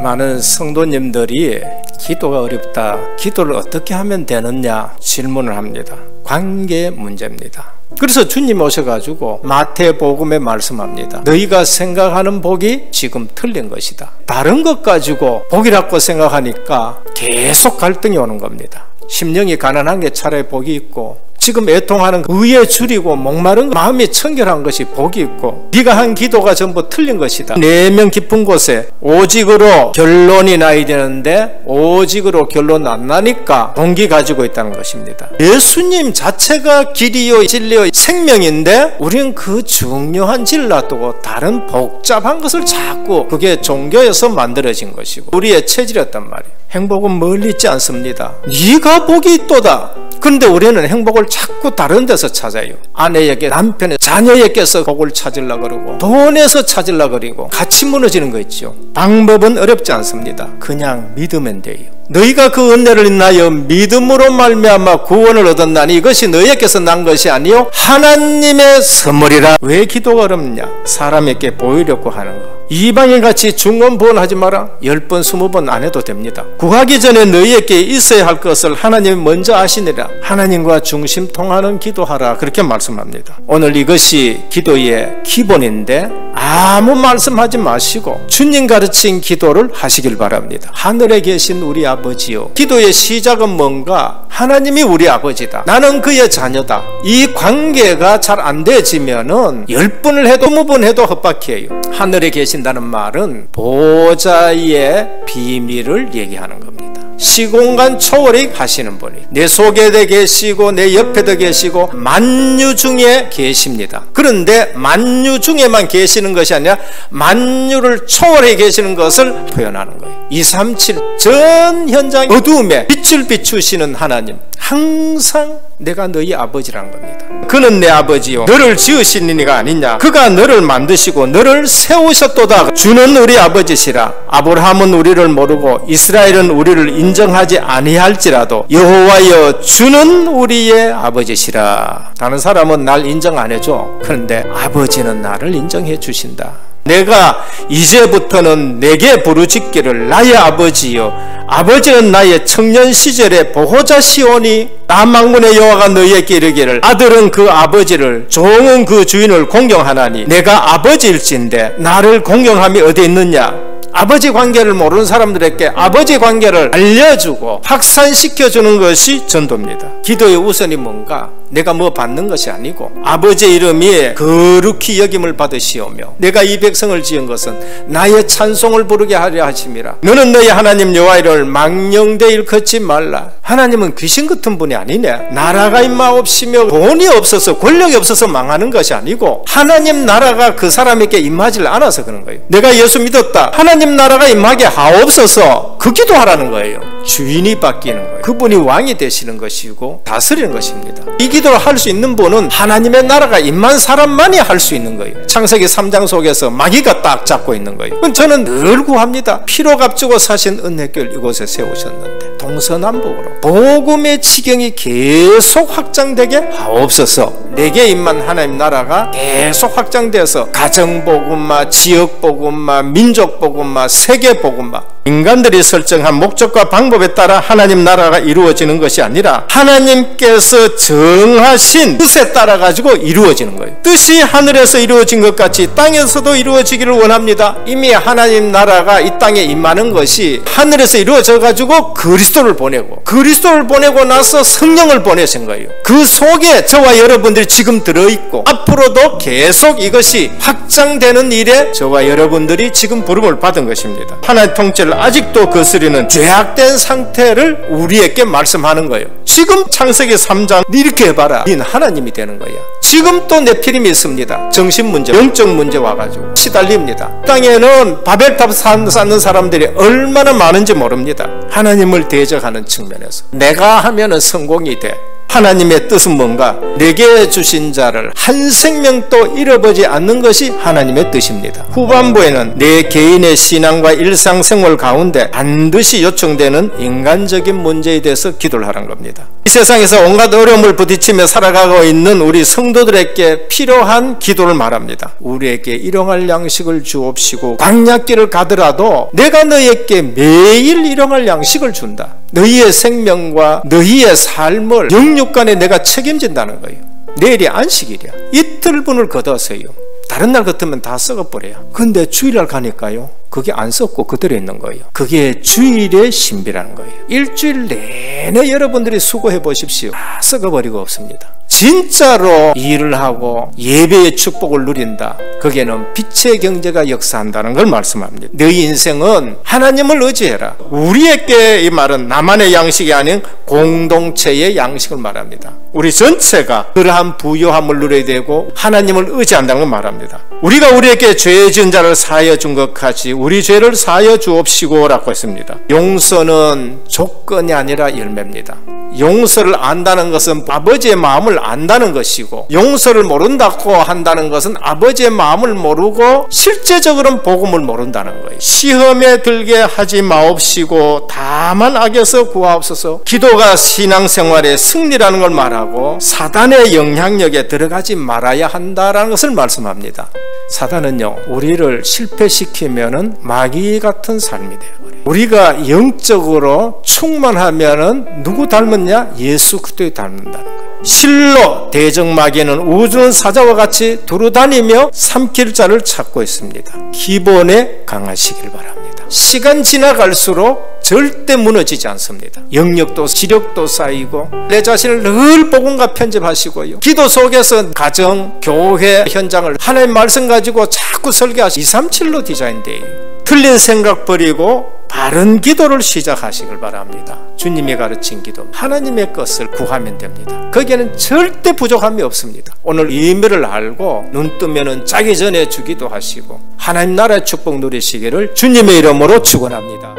많은 성도님들이 기도가 어렵다, 기도를 어떻게 하면 되느냐 질문을 합니다. 관계 문제입니다. 그래서 주님 오셔가지고 마태복음에 말씀합니다. 너희가 생각하는 복이 지금 틀린 것이다. 다른 것 가지고 복이라고 생각하니까 계속 갈등이 오는 겁니다. 심령이 가난한 게 차라리 복이 있고, 지금 애통하는 의에 줄이고 목마른 마음이 청결한 것이 복이 있고, 네가 한 기도가 전부 틀린 것이다. 내면 깊은 곳에 오직으로 결론이 나야 되는데 오직으로 결론 안 나니까 동기 가지고 있다는 것입니다. 예수님 자체가 길이요 진리요 생명인데 우리는 그 중요한 진리를 놔두고 다른 복잡한 것을 자꾸, 그게 종교에서 만들어진 것이고 우리의 체질이었단 말이에요. 행복은 멀리 있지 않습니다. 네가 복이 있도다. 그런데 우리는 행복을 자꾸 다른 데서 찾아요. 아내에게, 남편에, 자녀에게서 복을 찾으려고 그러고 돈에서 찾으려고 그러고 같이 무너지는 거 있죠. 방법은 어렵지 않습니다. 그냥 믿으면 돼요. 너희가 그 은혜를 인하여 믿음으로 말미암아 구원을 얻었나니 이것이 너희에게서 난 것이 아니요 하나님의 선물이라. 왜 기도가 어렵냐? 사람에게 보이려고 하는 거. 이방인같이 중언부언하지 마라. 10번 20번 안 해도 됩니다. 구하기 전에 너희에게 있어야 할 것을 하나님이 먼저 아시니라. 하나님과 중심 통하는 기도하라. 그렇게 말씀합니다. 오늘 이것이 기도의 기본인데 아무 말씀하지 마시고 주님 가르친 기도를 하시길 바랍니다. 하늘에 계신 우리 아버지요. 기도의 시작은 뭔가? 하나님이 우리 아버지다. 나는 그의 자녀다. 이 관계가 잘 안 되지면은 10번을 해도 20번 해도 헛박해요. 하늘에 계신다는 말은 보좌의 비밀을 얘기하는 겁니다. 시공간 초월이 하시는 분이 내 속에도 계시고 내 옆에도 계시고 만유 중에 계십니다. 그런데 만유 중에만 계시는 것이 아니라 만유를 초월해 계시는 것을 표현하는 거예요. 237 전 현장 어두움에 빛을 비추시는 하나님, 항상 내가 너희 아버지란 겁니다. 그는 내 아버지요 너를 지으신 이가 아니냐. 그가 너를 만드시고 너를 세우셨도다. 주는 우리 아버지시라. 아브라함은 우리를 모르고 이스라엘은 우리를 인정하지 아니할지라도 여호와여 주는 우리의 아버지시라. 다른 사람은 날 인정 안 해줘. 그런데 아버지는 나를 인정해 주신다. 내가 이제부터는 내게 부르짖기를 나의 아버지여, 아버지는 나의 청년 시절의 보호자시오니 남방문의 여호와가 너희에게 이르기를 아들은 그 아버지를 종은 그 주인을 공경하나니 내가 아버지일진데 나를 공경함이 어디 있느냐. 아버지 관계를 모르는 사람들에게 아버지 관계를 알려주고 확산시켜주는 것이 전도입니다. 기도의 우선이 뭔가? 내가 뭐 받는 것이 아니고 아버지의 이름이 거룩히 여김을 받으시오며 내가 이 백성을 지은 것은 나의 찬송을 부르게 하려 하심이라. 너는 너희 하나님 여호와를 망령되 일컫지 말라. 하나님은 귀신 같은 분이 아니네. 나라가 임마 없이며 돈이 없어서 권력이 없어서 망하는 것이 아니고 하나님 나라가 그 사람에게 임하지 않아서 그런 거예요. 내가 예수 믿었다. 하나님 나라가 임하게 하옵소서. 그 기도하라는 거예요. 주인이 바뀌는 거예요. 그분이 왕이 되시는 것이고 다스리는 것입니다. 이 기도를 할 수 있는 분은 하나님의 나라가 임한 사람만이 할 수 있는 거예요. 창세기 3장 속에서 마귀가 딱 잡고 있는 거예요. 저는 늘 구합니다. 피로 값주고 사신 은혜교를 이곳에 세우셨는데 동서남북으로 복음의 지경이 계속 확장되게 하옵소서. 내게 임한 하나님 나라가 계속 확장돼서 가정복음화, 지역복음화, 민족복음화, 세계복음화, 인간들이 설정한 목적과 방법에 따라 하나님 나라가 이루어지는 것이 아니라 하나님께서 정하신 뜻에 따라 가지고 이루어지는 거예요. 뜻이 하늘에서 이루어진 것 같이 땅에서도 이루어지기를 원합니다. 이미 하나님 나라가 이 땅에 임하는 것이 하늘에서 이루어져 가지고 그리스도를 보내고 나서 성령을 보내신 거예요. 그 속에 저와 여러분들이 지금 들어있고 앞으로도 계속 이것이 확장되는 일에 저와 여러분들이 지금 부름을 받은 것입니다. 하나님의 통치를 아직도 거스르는 죄악된 상태를 우리에게 말씀하는 거예요. 지금 창세기 3장 이렇게 해봐라. 닌 하나님이 되는 거야. 지금 또 네피림이 있습니다. 정신문제, 영적 문제 와가지고 시달립니다. 땅에는 바벨탑 쌓는 사람들이 얼마나 많은지 모릅니다. 하나님을 대적하는 측면에서 내가 하면은 성공이 돼. 하나님의 뜻은 뭔가? 내게 주신 자를 한 생명도 잃어버리지 않는 것이 하나님의 뜻입니다. 후반부에는 내 개인의 신앙과 일상생활 가운데 반드시 요청되는 인간적인 문제에 대해서 기도를 하라는 겁니다. 이 세상에서 온갖 어려움을 부딪히며 살아가고 있는 우리 성도들에게 필요한 기도를 말합니다. 우리에게 일용할 양식을 주옵시고 광야길을 가더라도 내가 너희에게 매일 일용할 양식을 준다. 너희의 생명과 너희의 삶을 영육간에 내가 책임진다는 거예요. 내일이 안식일이야. 이틀분을 걷어서요. 다른 날 같으면 다 썩어버려요. 근데 주일날 가니까요, 그게 안 썩고 그대로 있는 거예요. 그게 주일의 신비라는 거예요. 일주일 내내 여러분들이 수고해 보십시오. 다 썩어버리고 없습니다. 진짜로 일을 하고 예배의 축복을 누린다. 거기에는 빛의 경제가 역사한다는 걸 말씀합니다. 너희 인생은 하나님을 의지해라. 우리에게 이 말은 나만의 양식이 아닌 공동체의 양식을 말합니다. 우리 전체가 그러한 부요함을 누려야 되고 하나님을 의지한다는 걸 말합니다. 우리가 우리에게 죄 지은 자를 사하여 준 것 같이 우리 죄를 사하여 주옵시고 라고 했습니다. 용서는 조건이 아니라 열매입니다. 용서를 안다는 것은 아버지의 마음을 안다는 것이고, 용서를 모른다고 한다는 것은 아버지의 마음을 모르고 실제적으로는 복음을 모른다는 거예요. 시험에 들게 하지 마옵시고 다만 악에서 구하옵소서. 기도가 신앙생활의 승리라는 걸 말하고 사단의 영향력에 들어가지 말아야 한다는 것을 말씀합니다. 사단은요, 우리를 실패시키면은 마귀 같은 삶이 되어버려요. 우리가 영적으로 충만하면은 누구 닮았냐? 예수 그리스도를 닮는다는 거예요. 실로 대적마귀는 우주는 사자와 같이 두루다니며 삼킬 자를 찾고 있습니다. 기본에 강하시길 바랍니다. 시간 지나갈수록 절대 무너지지 않습니다. 영역도 지력도 쌓이고 내 자신을 늘 복음과 편집하시고요. 기도 속에서 가정, 교회 현장을 하나님 말씀 가지고 자꾸 설계하시 237로 디자인되어요. 틀린 생각 버리고 바른 기도를 시작하시길 바랍니다. 주님이 가르친 기도, 하나님의 것을 구하면 됩니다. 거기에는 절대 부족함이 없습니다. 오늘 이 의미를 알고 눈 뜨면은 자기 전에 주기도 하시고 하나님 나라의 축복 누리시기를 주님의 이름으로 축원합니다.